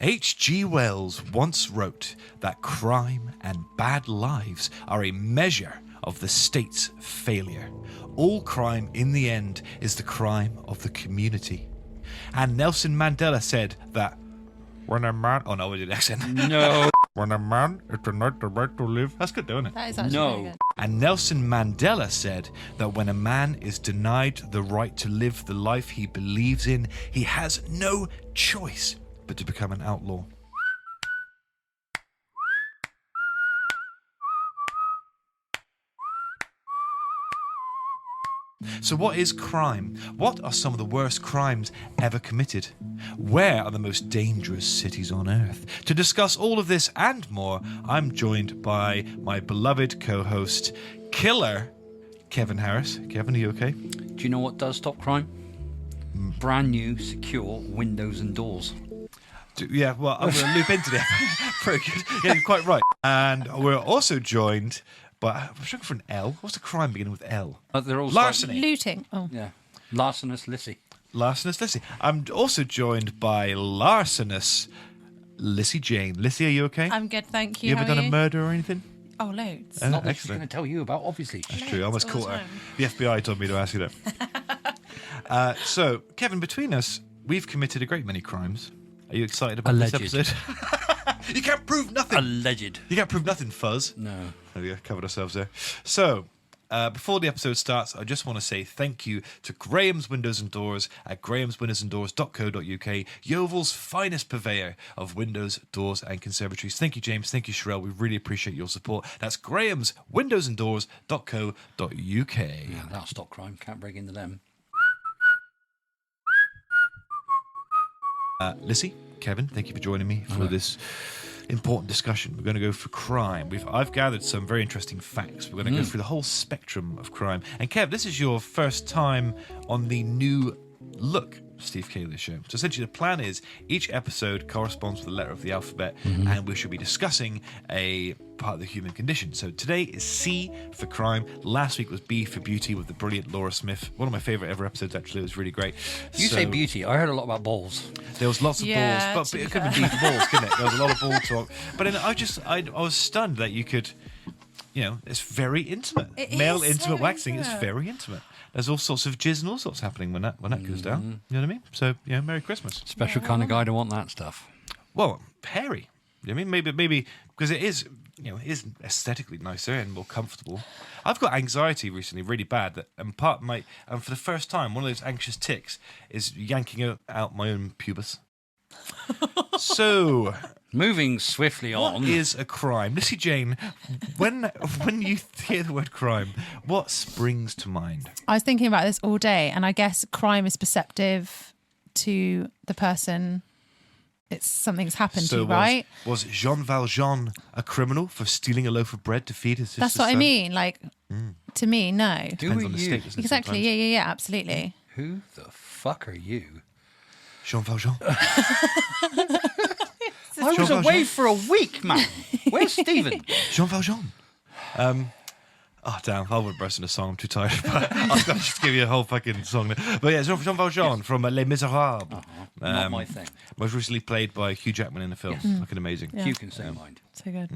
H.G. Wells once wrote that crime and bad lives are a measure of the state's failure. All crime, in the end, is the crime of the community. And Nelson Mandela said that when a man... Oh, no, I did accent. No. When a man is denied the right to live... That's good, don't it? That is actually very good. And Nelson Mandela said that when a man is denied the right to live the life he believes in, he has no choice but to become an outlaw. So what is crime? What are some of the worst crimes ever committed? Where are the most dangerous cities on earth? To discuss all of this and more, I'm joined by my beloved co-host, Killer Kevin Harris. Kevin, are you okay? Do you know what does stop crime? Brand new, secure windows and doors. Yeah, well, I'm going to loop into that. Very good. Yeah, you're quite right. And we're also joined by... I'm looking for an L. What's a crime beginning with L? They're all Larceny. Looting. Oh. Yeah. Larcenous Lissy. Larcenous Lissy. I'm also joined by Larcenous Lissy Jane. Lissy, are you okay? I'm good, thank you. You ever How are done a murder or anything? Oh, loads. Not that she's excellent. going to tell you about, obviously. That's true. I almost all the caught her. time. The FBI told me to ask you that. So, Kevin, between us, we've committed a great many crimes. Are you excited about Alleged. this episode? You can't prove nothing. Alleged. You can't prove nothing, Fuzz. No. There we go, covered ourselves there. So, before the episode starts, I just want to say thank you to Graham's Windows and Doors at grahamswindowsanddoors.co.uk, Yeovil's finest purveyor of windows, doors and conservatories. Thank you, James. Thank you, Sherelle. We really appreciate your support. That's grahamswindowsanddoors.co.uk. Yeah, that'll stop crime. Can't break into them. Lissy, Kevin, thank you for joining me for this important discussion. We're going to go for crime. I've gathered some very interesting facts. We're going to go through the whole spectrum of crime. And Kev, this is your first time on the new look Steve Calis show. So essentially the plan is each episode corresponds with a letter of the alphabet, and we should be discussing a part of the human condition. So today is C for crime. Last week was B for beauty with the brilliant Laura Smith. One of my favourite ever episodes, actually. It was really great. You say beauty. I heard a lot about balls. There was lots of balls, but it could have been deep balls, couldn't it? There was a lot of ball talk. But then I was stunned that you could, it's very intimate. Male intimate waxing is very intimate. There's all sorts of jizz and all sorts happening when that goes down. You know what I mean? So, Merry Christmas. Special kind of guy to want that stuff. Well, hairy. You know what I mean? Maybe because it is, it is aesthetically nicer and more comfortable. I've got anxiety recently, really bad. And for the first time, one of those anxious tics is yanking out my own pubis. So, moving swiftly on. What is a crime? Lissy Jane, when you hear the word crime, what springs to mind? I was thinking about this all day, and I guess crime is perceptive to the person something's happened to, right? Was Jean Valjean a criminal for stealing a loaf of bread to feed his sister's That's what son? I mean. Like, to me, no. Depends on the state, doesn't it, Exactly. sometimes? Yeah, absolutely. Who the fuck are you? Jean Valjean. I was away for a week, man. Where's Stephen? Jean Valjean. Oh, damn. I wouldn't burst into song. I'm too tired. But I was going to just give you a whole fucking song. But yeah, Jean Valjean from Les Miserables. Not my thing. Most recently played by Hugh Jackman in the film. Fucking amazing. Yeah. Hugh can say mind. So good.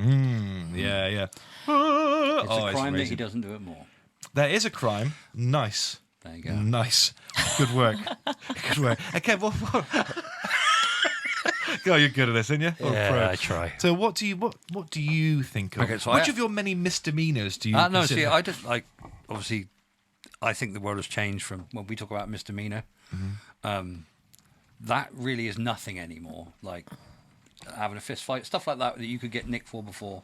Yeah. It's a crime that he doesn't do it more. That is a crime. Nice. There you go. Nice. Good work. Good work. Okay, what? God, you're good at this, aren't you? Yeah, I try. So what do you think of? Okay, so which of your many misdemeanors do you No, consider? see, I just like, obviously, I think the world has changed from when we talk about misdemeanor. That really is nothing anymore. Like having a fist fight, stuff like that you could get nicked for before.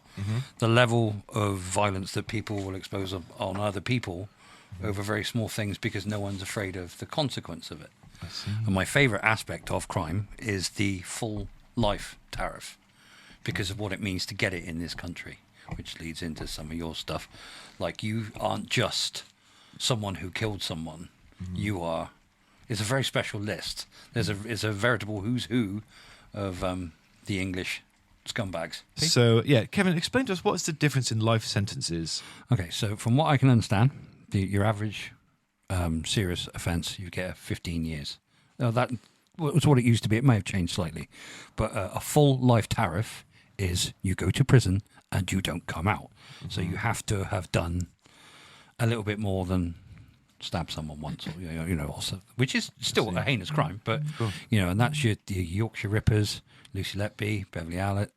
The level of violence that people will expose on other people over very small things because no one's afraid of the consequence of it. And my favourite aspect of crime is the full life tariff because of what it means to get it in this country, which leads into some of your stuff. Like, you aren't just someone who killed someone. You are... It's a very special list. It's a veritable who's who of the English scumbags. So, yeah, Kevin, explain to us what's the difference in life sentences. Okay, so from what I can understand, your average serious offence, you get 15 years. Now that was what it used to be. It may have changed slightly, but a full life tariff is you go to prison and you don't come out. So you have to have done a little bit more than stab someone once, or, also, which is still a heinous crime. But and that's your Yorkshire Rippers, Lucy Letby, Beverly Allitt,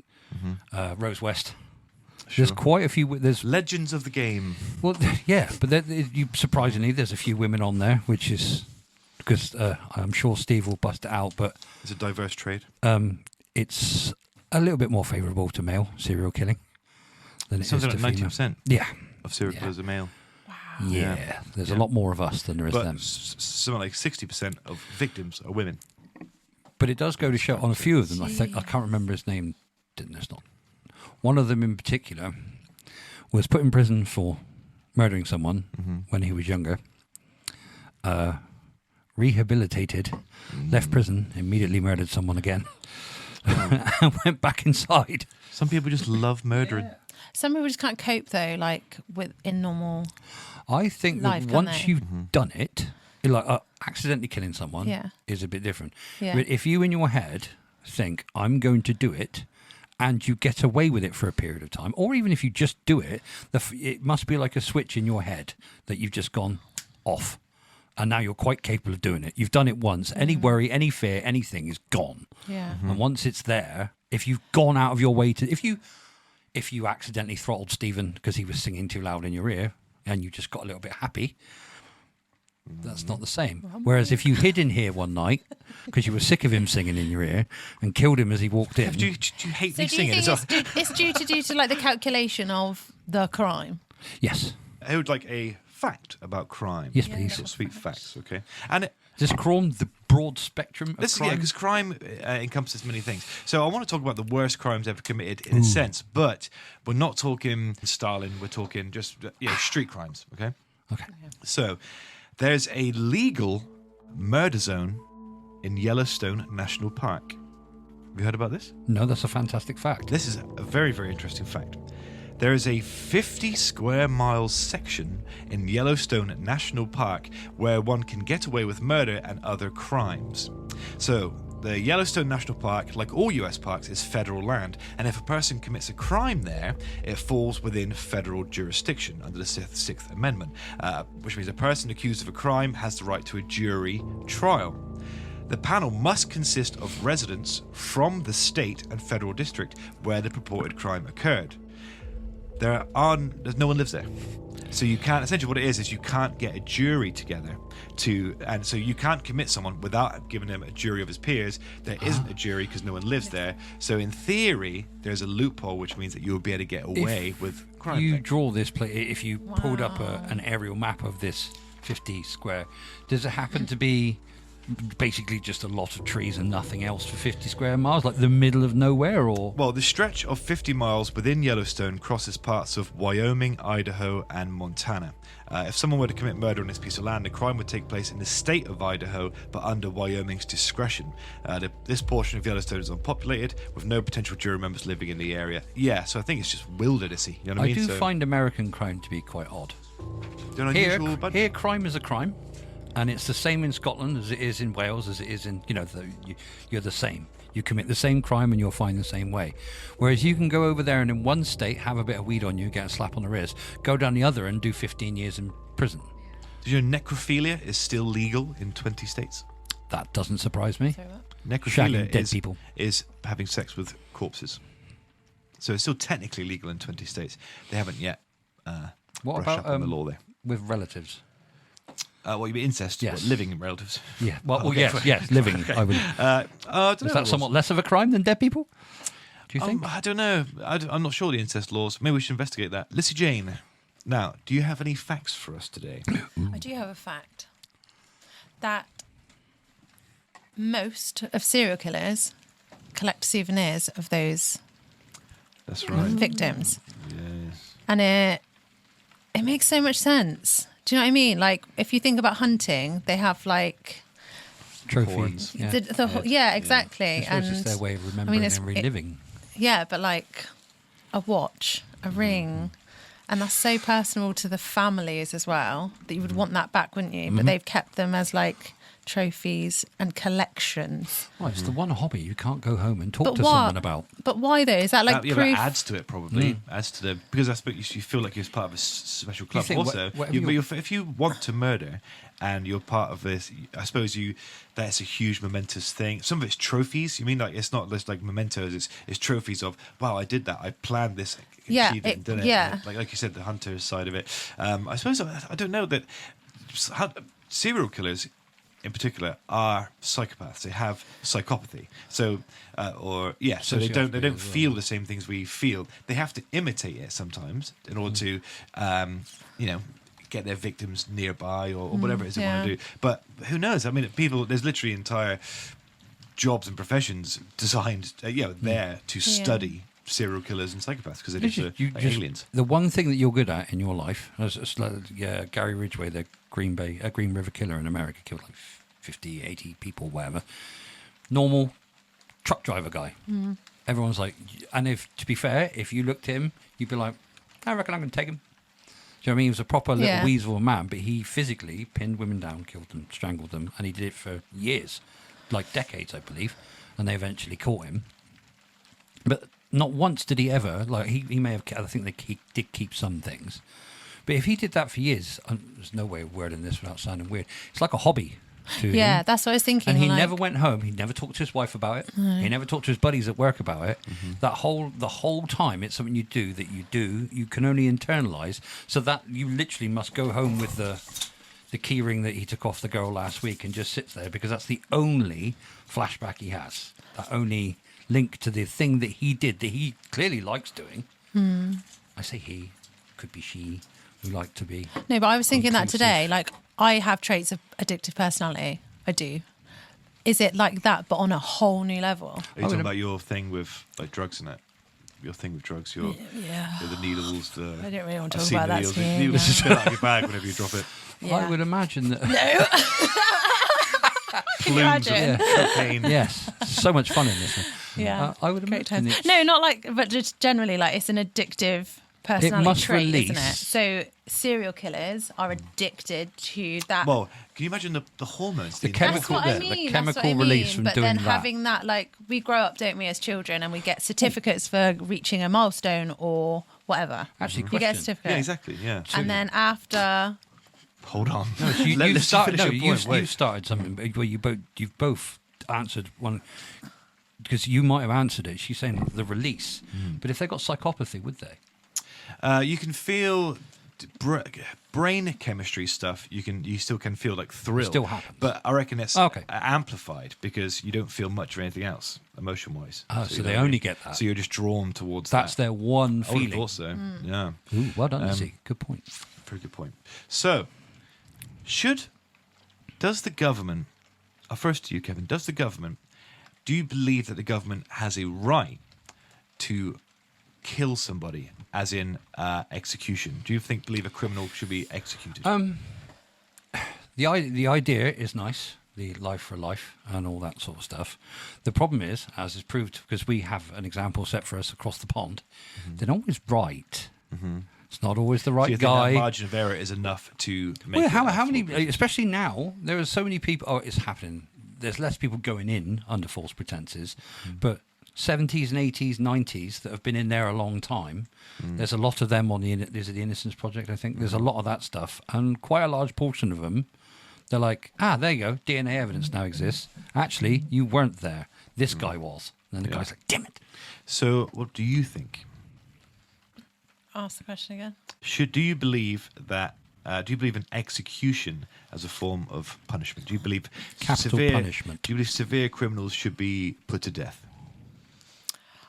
Rose West. Sure. There's quite a few. There's legends of the game. Well, yeah, but surprisingly, there's a few women on there, which is because I'm sure Steve will bust it out. But it's a diverse trade. It's a little bit more favourable to male serial killing than it is to something like 90%. Yeah, of serial killers are male. Wow. Yeah, there's a lot more of us than there is them. Something like 60% of victims are women. But it does go to show on a few of them. I can't remember his name. It's not. One of them in particular was put in prison for murdering someone when he was younger. Rehabilitated, left prison, immediately murdered someone again, and went back inside. Some people just love murdering. Yeah. Some people just can't cope though, like in normal. I think life, that once you've done it, like accidentally killing someone is a bit different. Yeah. But if you in your head think I'm going to do it, and you get away with it for a period of time, or even if you just do it, it must be like a switch in your head that you've just gone off. And now you're quite capable of doing it. You've done it once. Any worry, any fear, anything is gone. Yeah. And once it's there, if you've gone out of your way to... If you accidentally throttled Stephen because he was singing too loud in your ear and you just got a little bit happy, that's not the same. Whereas if you hid in here one night because you were sick of him singing in your ear and killed him as he walked in... Do you hate me do you singing? think it's due to like the calculation of the crime? Yes. I would like a fact about crime. Yes, please. Sort of sweet facts, okay? And Does crime the broad spectrum of crime? Yeah, because crime encompasses many things. So I want to talk about the worst crimes ever committed in a sense, but we're not talking Stalin. We're talking just street crimes, okay? Okay. So there's a legal murder zone in Yellowstone National Park. Have you heard about this? No, that's a fantastic fact. This is a very, very interesting fact. There is a 50 square miles section in Yellowstone National Park where one can get away with murder and other crimes. So, the Yellowstone National Park, like all US parks, is federal land, and if a person commits a crime there, it falls within federal jurisdiction under the Sixth Amendment, which means a person accused of a crime has the right to a jury trial. The panel must consist of residents from the state and federal district where the purported crime occurred. There's no one lives there. So you can't, essentially what it is you can't get a jury together and so you can't commit someone without giving him a jury of his peers. There isn't a jury because no one lives there. So in theory, there's a loophole, which means that you'll be able to get away with crime. If you pulled up an aerial map of this 50 square, does it happen to be basically just a lot of trees and nothing else for 50 square miles, like the middle of nowhere? Or well, the stretch of 50 miles within Yellowstone crosses parts of Wyoming, Idaho, and Montana. If someone were to commit murder on this piece of land, the crime would take place in the state of Idaho, but under Wyoming's discretion. This portion of Yellowstone is unpopulated, with no potential jury members living in the area. Yeah, so I think it's just wildernessy. You know what I mean? I do find American crime to be quite odd. Here, crime is a crime. And it's the same in Scotland as it is in Wales, as it is in, you're the same. You commit the same crime and you're fined the same way. Whereas you can go over there and in one state have a bit of weed on you, get a slap on the wrist, go down the other and do 15 years in prison. Did you know necrophilia is still legal in 20 states? That doesn't surprise me. Necrophilia dead people is having sex with corpses. So it's still technically legal in 20 states. They haven't yet what brushed about up on the law there. With relatives? Well, you mean incest? Yes. What, living relatives? Yeah. Well, yes, living. I would. I don't is know that somewhat less of a crime than dead people? Do you think? I don't know. I'm not sure the incest laws. Maybe we should investigate that. Lissy Jane, now, do you have any facts for us today? I do have a fact that most of serial killers collect souvenirs of those That's right. victims. Yes. And it makes so much sense. Do you know what I mean? Like, if you think about hunting, they have like trophies. Yeah, exactly. And it's just their way of remembering and reliving. Yeah, but like a watch, a ring, and that's so personal to the families as well that you would want that back, wouldn't you? But they've kept them as like trophies and collections. Well, it's the one hobby you can't go home and talk But to what? someone about. But why though? Is that like Yeah, proof? but it adds to it probably. Adds to the because I suppose you feel like you're part of a special club. think Also, whatever if you want to murder and you're part of this, I suppose that's a huge momentous thing. Some of it's trophies. You mean like it's not just like mementos. It's trophies of wow, I did that. I planned this. Yeah, achieved it, and did it. yeah. Like you said, the hunter side of it. I suppose I don't know that serial killers in particular are psychopaths. They have psychopathy. So so they don't Sociopathy as well. feel the same things we feel. They have to imitate it sometimes in order to get their victims nearby or whatever it is they want to do. But who knows? I mean, there's literally entire jobs and professions designed there to study serial killers and psychopaths because they're just aliens. The one thing that you're good at in your life, as Gary Ridgway, the Green River killer in America, killed like 50, 80 people, whatever. Normal truck driver guy. Everyone's like, and to be fair, if you looked at him, you'd be like, I reckon I'm going to take him. Do you know what I mean? He was a proper little weasel of a man, but he physically pinned women down, killed them, strangled them, and he did it for years, like decades, I believe, and they eventually caught him. But not once did he ever, like, he may have, I think he did keep some things, but if he did that for years, there's no way of wording this without sounding weird, it's like a hobby to him. Yeah, that's what I was thinking. And he like, never went home. He never talked to his wife about it. He never talked to his buddies at work about it. The whole time, it's something you do that you can only internalize. So that you literally must go home with the key ring that he took off the girl last week and just sits there because that's the only flashback he has. That only link to the thing that he did that he clearly likes doing. I say he, could be she, who like to be. No, but I was thinking that inclusive. today. Like, I have traits of addictive personality. I do. Is it like that, but on a whole new level? Are you talking about your thing with like drugs in it? Your thing with drugs, the needles. I don't really want to I've talk seen about the that. needles. To you, Needles just spill out of your bag whenever you drop it. Yeah. I would imagine that. Can you Plumes of imagine? cocaine. Yes, so much fun in this one. Yeah, I would great imagine times. it's- No, not like, but just generally, like it's an addictive personality must trait, isn't it? release. So serial killers are addicted to that. Well, can you imagine the hormones? The That's chemical- what I the mean. chemical That's what I mean. release from but doing then that. having that, like, we grow up, don't we, as children, and we get certificates for reaching a milestone or whatever. Actually, you get a question. certificate. Yeah, exactly. Yeah. And then after, Hold on. You Let's started. finish No, your point. you Wait. started something where you've both answered one because you might have answered it. She's saying the release, but if they got psychopathy, would they? You can feel brain chemistry stuff. You still can feel like thrill. Still happens. But I reckon it's Okay. amplified because you don't feel much of anything else emotion wise. Oh, so they only get that. So you're just drawn towards That's that. their one I would have feeling. thought so. Yeah. Ooh, well done, Lissy. Good point. Very good point. So, does the government, first to you, Kevin, do you believe that the government has a right to kill somebody, as in execution? Do you believe a criminal should be executed? The idea is nice, the life for life and all that sort of stuff. The problem is, as is proved, because we have an example set for us across the pond, they're not always right. It's not always the So right you think guy. that margin of error is enough to make Well, it how many, acceptable? especially now, there are so many people, it's happening. There's less people going in under false pretenses, but 70s and 80s, 90s that have been in there a long time, there's a lot of them on there's the Innocence Project, I think. There's a lot of that stuff, and quite a large portion of them, they're like, there you go, DNA evidence now exists. Actually, you weren't there. This guy was. And then the guy's like, damn it. So, what do you think? ask the question again. Do you believe that? Do you believe in execution as a form of punishment? Do you believe Capital punishment. Do you believe severe criminals should be put to death?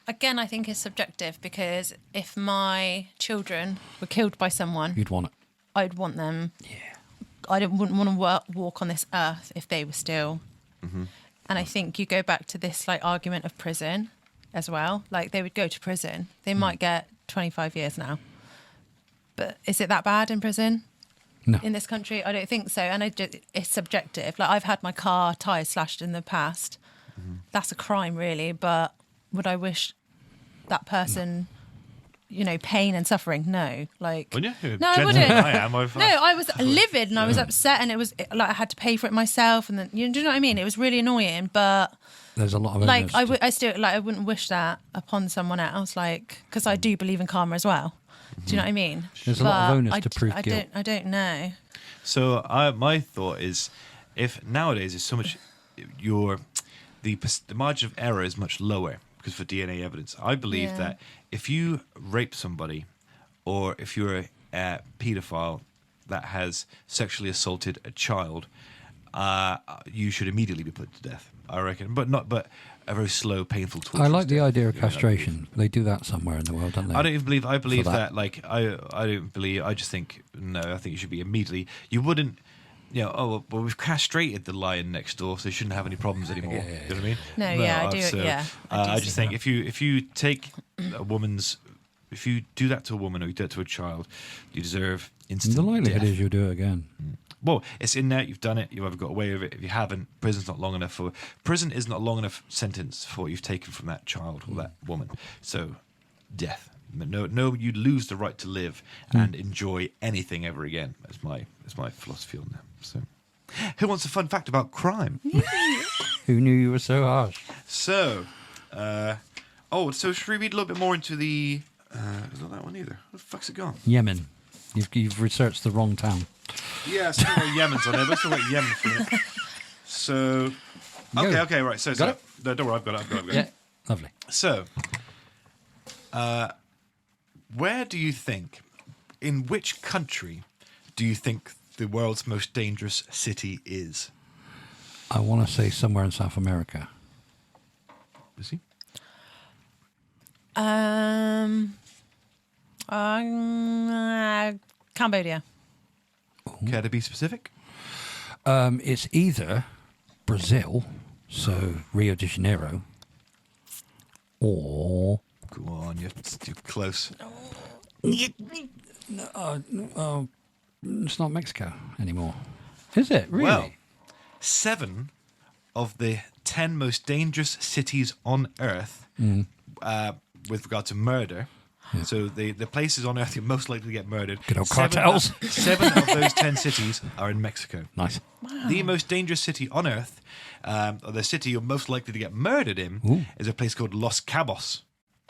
Again, I think it's subjective because if my children were killed by someone, You'd want it. I'd want them. Yeah. Wouldn't want to walk on this earth if they were still. And I think you go back to this like argument of prison as well. Like they would go to prison. They might get 25 years now. But is it that bad in prison? No. In this country? I don't think so. And it's subjective. Like I've had my car tyres slashed in the past. That's a crime really. But would I wish that person, pain and suffering. No, like Wouldn't you? no, I Gentle wouldn't. as I am, No, I was livid and I was upset, and it was like I had to pay for it myself, and then do you know what I mean? It was really annoying, but There's a lot of like onus I still like I wouldn't wish that upon someone else, like because I do believe in karma as well. Do you know what I mean? There's a lot of But onus to prove guilt. I don't know. So my thought is, if nowadays is so much, the margin of error is much lower because for DNA evidence. I believe Yeah. that if you rape somebody, or if you're a paedophile that has sexually assaulted a child, you should immediately be put to death. I reckon, but a very slow, painful torture. I like the idea of You know, castration. They do that somewhere in the world, don't they? I don't even believe. I believe that. that. Like I don't believe. I just think no. I think you should be immediately. You wouldn't. Oh well, we've castrated the lion next door, so they shouldn't have any problems anymore. Yeah. You know what I mean? No, yeah, I do. So, Yeah, I do I just see think if you take a woman's, if you do that to a woman or you do it to a child, you deserve instant The likelihood death. is you'll do it again. Well, it's in there. You've done it. You've either got away with it. If you haven't, prison's not long enough for. Prison is not a long enough sentence for what you've taken from that child or that woman. So, death. No, you lose the right to live and enjoy anything ever again. That's my philosophy on that. So, who wants a fun fact about crime? Who knew you were so harsh? So, so should we read a little bit more into the? Is not that one either. Where the fuck's it gone? Yemen. You've researched the wrong town. Yeah, something Yemen's on there. Let's talk about Yemen for a minute. So, okay, right. So, Got it? No, don't worry, I've got it. Yeah, lovely. So, where do you think, in which country do you think the world's most dangerous city is? I want to say somewhere in South America. Lissy? Cambodia. Care to be specific? It's either Brazil, so Rio de Janeiro, or Go on, you're close. it's not Mexico anymore. Is it really? Well, 7 of the 10 most dangerous cities on Earth, with regard to murder. So the places on Earth you're most likely to get murdered. Good old cartels. 7 of those 10 cities are in Mexico. Nice. The most dangerous city on Earth, or the city you're most likely to get murdered in, is a place called Los Cabos.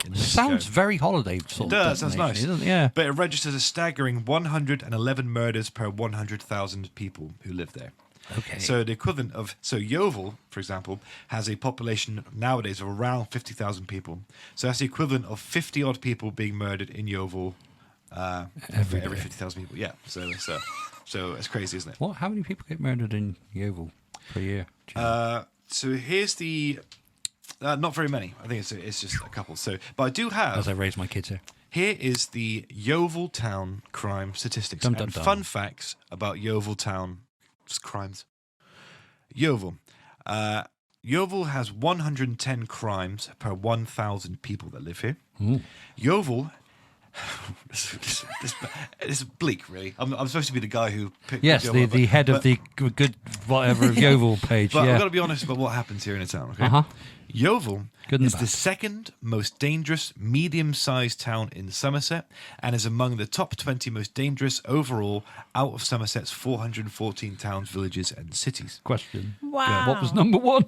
In Mexico. Sounds very holiday sort It of does, that's nice. destination, doesn't it? Yeah. But it registers a staggering 111 murders per 100,000 people who live there. Okay. So the equivalent of Yeovil, for example, has a population nowadays of around 50,000 people. So that's the equivalent of 50 odd people being murdered in Yeovil Every for every day. 50,000 people. Yeah. So it's crazy, isn't it? What? How many people get murdered in Yeovil per year? Do you know? So here's the not very many. I think it's just a couple. So, but I do have. As I raise my kids here. Here is the Yeovil town crime statistics Dum, dum, and dum. fun facts about Yeovil town crimes. Yeovil. Yeovil has 110 crimes per 1,000 people that live here. Yeovil. this is bleak, really. I'm supposed to be the guy who picked Yes, Yeovil, the head of the good whatever of Yeovil page. But Yeah. I've got to be honest about what happens here in the town. Okay. Uh-huh. Yeovil Good and is bad. the second most dangerous medium-sized town in Somerset and is among the top 20 most dangerous overall out of Somerset's 414 towns, villages and cities. Question. Wow. What was number one?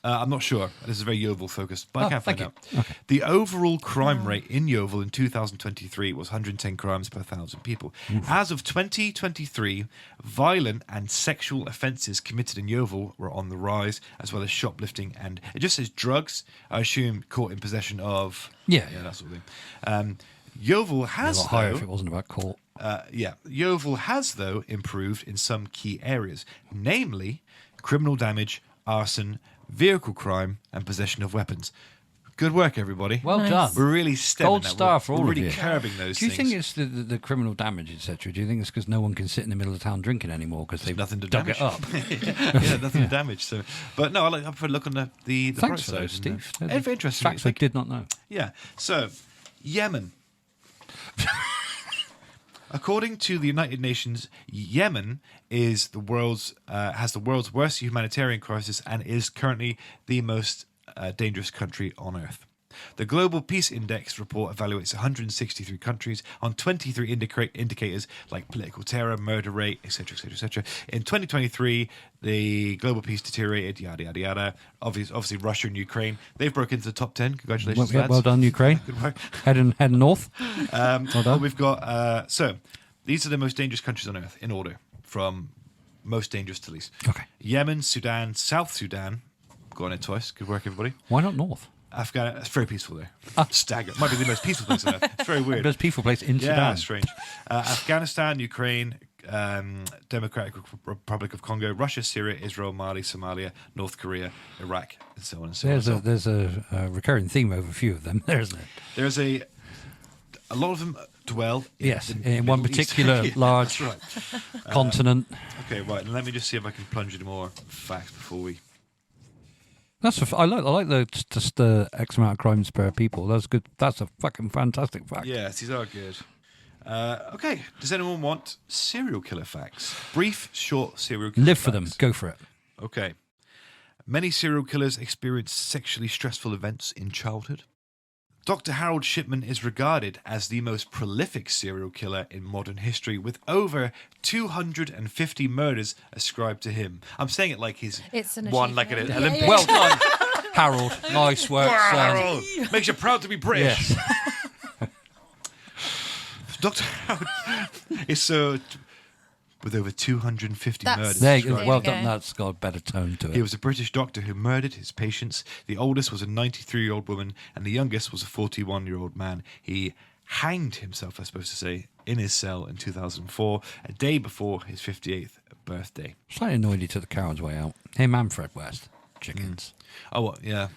I'm not sure. This is very Yeovil focused, but I Oh, can't find thank out. you. Okay. The overall crime rate in Yeovil in 2023 was 110 crimes per 1,000 people. As of 2023, violent and sexual offences committed in Yeovil were on the rise, as well as shoplifting and it just says drugs. I assume caught in possession of Yeah. that sort of thing. Yeovil A has lot higher though, if it wasn't about court. Yeovil has though improved in some key areas, namely criminal damage, arson, vehicle crime, and possession of weapons. Good work, everybody. Well Nice. done. We're really stepping Gold that. star for We're all of really you. curbing those Do you things. think it's the criminal damage, etc.? Do you think it's because no one can sit in the middle of town drinking anymore because they've nothing to dug damage. it up? yeah, nothing to damage. So, but no, I like to look on the Thanks bright for side, those, and, Steve. very interesting. Facts I did not know. Yeah. So, Yemen. According to the United Nations, Yemen is the world's has the world's worst humanitarian crisis and is currently the most dangerous country on earth. The Global Peace Index report evaluates 163 countries on 23 indicators like political terror, murder rate, etc., etc., etc. In 2023, the global peace deteriorated, yada, yada, yada. Obviously, Russia and Ukraine, they've broken into the top 10. Congratulations, lads. Well done, Ukraine. Good work. Heading north. Well done. We've got, so these are the most dangerous countries on earth in order from most dangerous to least. Okay. Yemen, Sudan, South Sudan. Got on it twice. Good work, everybody. Why not north? Afghanistan. It's very peaceful there. Stagger. Might be the most peaceful place on earth. It's very weird. Most peaceful place in Yeah, Sudan. strange. Afghanistan, Ukraine, Democratic Republic of Congo, Russia, Syria, Israel, Mali, Somalia, North Korea, Iraq, and so on and so on. There's a recurring theme over a few of them, there, isn't it? There's a lot of them dwell in one Middle East. particular Yeah, large that's right. continent. Okay, right. And let me just see if I can plunge into more facts before we. I like the X amount of crimes per people. That's good. That's a fucking fantastic fact. Yes, these are good. Okay. Does anyone want serial killer facts? Brief, short serial killer Live facts. for them. Go for it. Okay. Many serial killers experience sexually stressful events in childhood. Dr. Harold Shipman is regarded as the most prolific serial killer in modern history, with over 250 murders ascribed to him. I'm saying it like he's It's an won like an achievement. Olympic. Yeah. Well done, Harold. Nice work, son. Harold makes you proud to be British. Yes. Dr. Harold is so with over 250 That's- murders. There you go. ascribed. Well There you done. go. That's got a better tone to He it. was a British doctor who murdered his patients. The oldest was a 93-year-old woman, and the youngest was a 41-year-old man. He hanged himself, I suppose to say, in his cell in 2004, a day before his 58th birthday. Slightly annoyed he took the coward's way out. Him and Fred West. Chickens. Oh, well, yeah.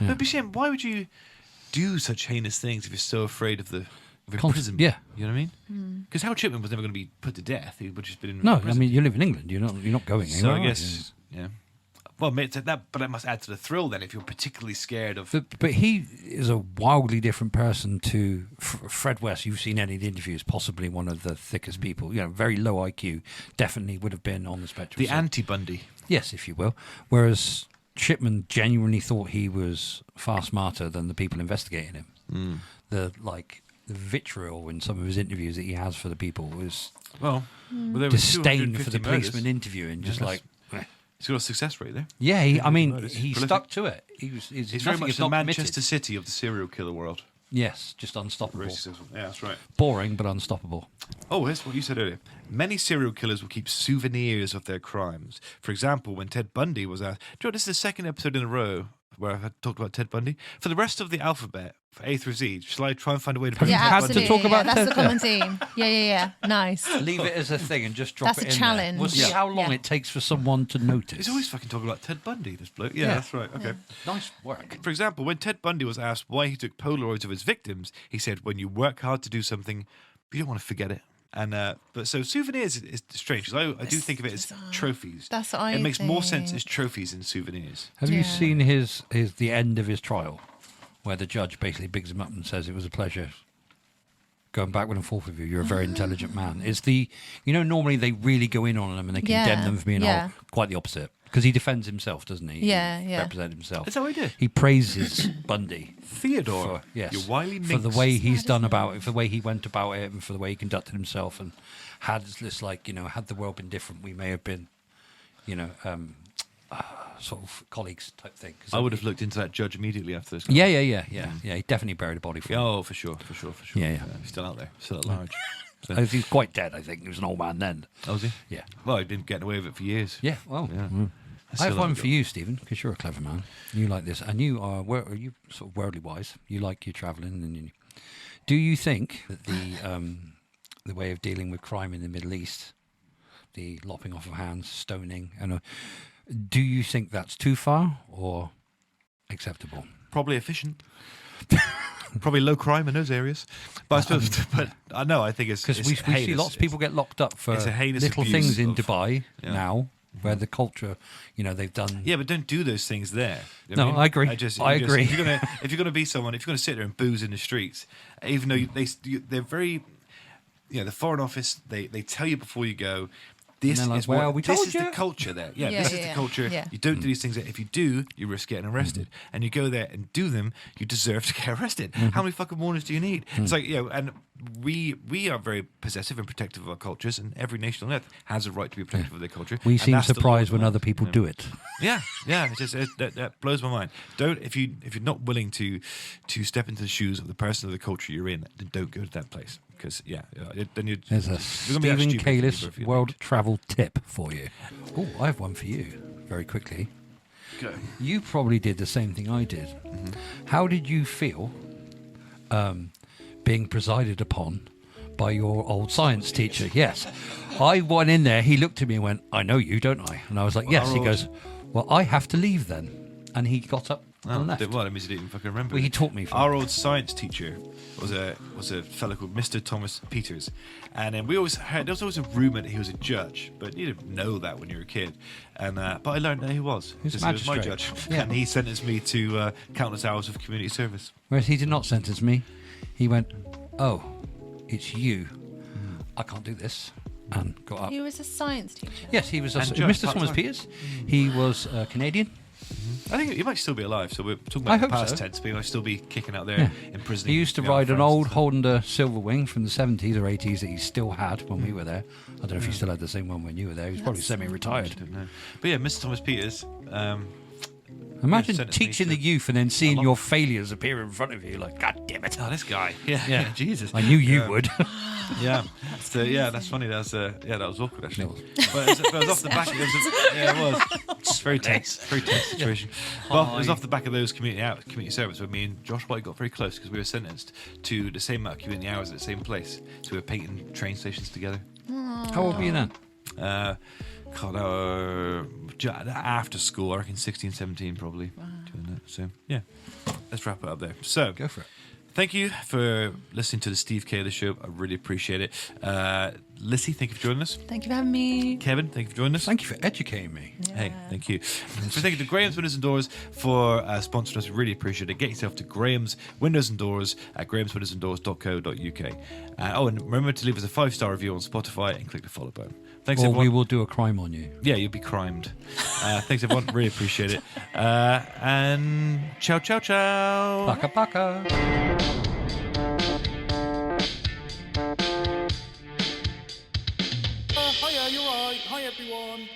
But Bisham, why would you do such heinous things if you're so afraid of imprisonment? Yeah. You know what I mean? Because Howard Chipman was never going to be put to death. He would just been in No, prison. I mean, you live in England. You're not going So anywhere. I are guess, yeah. Well, mate, but that must add to the thrill then if you're particularly scared of. But he is a wildly different person to Fred West. You've seen any of the interviews, possibly one of the thickest people. Very low IQ. Definitely would have been on the spectrum. The anti-Bundy. Yes, if you will. Whereas Shipman genuinely thought he was far smarter than the people investigating him. The vitriol in some of his interviews that he has for the people was Well, with over disdain for 250 the murders, policeman interviewing, just Yeah, like. he's got a success rate there. Yeah, he Murders. he Prolific. stuck to it. He's He's very much the Manchester Committed. City of the serial killer world. Yes, just unstoppable. Very successful. Yeah, that's right. Boring, but unstoppable. Oh, here's what you said earlier. Many serial killers will keep souvenirs of their crimes. For example, when Ted Bundy was asked, do you know, this is the second episode in a row where I've talked about Ted Bundy. For the rest of the alphabet, for A through Z, shall I try and find a way to bring Yeah, Ted had to Bundy? absolutely. talk about That's Ted- the common theme. Yeah. Nice. Leave it as a thing and just drop That's it a in challenge. there. We'll see Yeah. how long Yeah. it takes for someone to notice. He's always fucking talking about Ted Bundy, this bloke. Yeah, Yeah. that's right. Okay. Nice work. For example, when Ted Bundy was asked why he took Polaroids of his victims, he said, when you work hard to do something, you don't want to forget it. And but so souvenirs is strange. 'Cause I do think of it as bizarre. trophies. That's what I It makes more think. sense as trophies than souvenirs. Have you Yeah. seen the end of his trial, where the judge basically bigs him up and says it was a pleasure going backward and forth with you. You're a very intelligent man. It's normally they really go in on him and they condemn Yeah, them for being yeah. quite the opposite. Because he defends himself, doesn't he? Yeah, He yeah. represents himself. Is that what he did? He praises Bundy. Theodore, Yes. your wily for the minx. way he's Sad, done isn't about it, for the way he went about it, and for the way he conducted himself, and had this had the world been different, we may have been, sort of colleagues type thing. 'Cause I would have looked into that judge immediately after this. Yeah. He definitely buried a body for him. Oh, for sure. Yeah. He's still out there, still at large. So, He's quite dead, I think. He was an old man then. oh, was he? Yeah. Well, he'd been getting away with it for years. Yeah. Well, Yeah. I have Still one haven't for got- you, Stephen, because you're a clever man. You like this, and you are sort of worldly wise. You like your travelling, and do you think that the way of dealing with crime in the Middle East, the lopping off of hands, stoning, and do you think that's too far or acceptable? Probably efficient. Probably low crime in those areas. But I suppose, but I know, I think it's Because we see heinous. lots of people get locked up for it's a heinous little abuse things in of- Dubai Yeah. now, where the culture, they've done. Yeah, but don't do those things there. You No, know what I agree. I agree. If you're gonna be someone, if you're gonna sit there and booze in the streets, even though they're very, the Foreign Office, they tell you before you go, This And they're like, is well, what, we this told is you. the culture there. Yeah, Yeah, this is yeah, the culture. yeah. You don't do these things. If you do, you risk getting arrested. And you go there and do them, you deserve to get arrested. How many fucking warnings do you need? It's like, and we are very possessive and protective of our cultures, and every nation on earth has a right to be protective of their culture. We And seem that's the surprised law. when other people do it. Yeah, that blows my mind. Don't if you're not willing to step into the shoes of the person or the culture you're in, then don't go to that place because then you're. There's a you're gonna be that Stephen stupid if Calis you world think. travel tip for you. Oh, I have one for you. Very quickly. Okay. You probably did the same thing I did. How did you feel being presided upon by your old science teacher? Yes. I went in there, he looked at me and went, I know you, don't I? And I was like, yes. He goes, well, I have to leave then. And he got up and left. Well, that means you didn't even fucking remember. Well, he taught me. Our old science teacher was a fellow called Mr. Thomas Peters, and then we always heard there was always a rumor that he was a judge, but you didn't know that when you were a kid. And but I learned that he was. He was a He was my magistrate. judge, Yeah. and he sentenced me to countless hours of community service. Whereas he did not sentence me. He went, oh, it's you. I can't do this. And got up. He was a science teacher. Yes, he was And Mr. judge, Thomas part-time. Peters. He was Canadian. I think he might still be alive. So we're talking I about the hope past so. tense, but he might still be kicking out there Yeah. in prison. He used to ride an old Holden Silver Wing from the 70s or 80s that he still had when we were there. I don't know if he still had the same one when you were there. He was probably semi-retired. Don't know. But yeah, Mr. Thomas Peters. Imagine sentenced me teaching to the youth and then seeing a lot. your failures appear in front of you. Like, God damn it. Oh, this guy. Yeah, Jesus. I knew you Yeah. would. Yeah, so yeah, that's funny. That was awkward actually. But it was off the back. It was. It's very tense situation. But it was off the back of those community service where me and Josh White got very close because we were sentenced to the same amount of community hours at the same place. So we were painting train stations together. How old were you then? After school, I reckon 16, 17 probably. Doing that. So yeah, let's wrap it up there. So Go for it. thank you for listening to the Steve Calis Show. I really appreciate it. Lissy, thank you for joining us. Thank you for having me. Kevin, thank you for joining us. Thank you for educating me. Hey, thank you. Thank you to Graham's Windows and Doors for sponsoring us. We really appreciate it. Get yourself to Graham's Windows and Doors at grahamswindowsanddoors.co.uk. And remember to leave us a 5-star review on Spotify and click the follow button. Thanks, Or everyone. we will do a crime on you. Yeah, you'll be crimed. Thanks, everyone. Really appreciate it. And ciao, ciao, ciao. Baka baka. Hiya, you're right. Hi, everyone.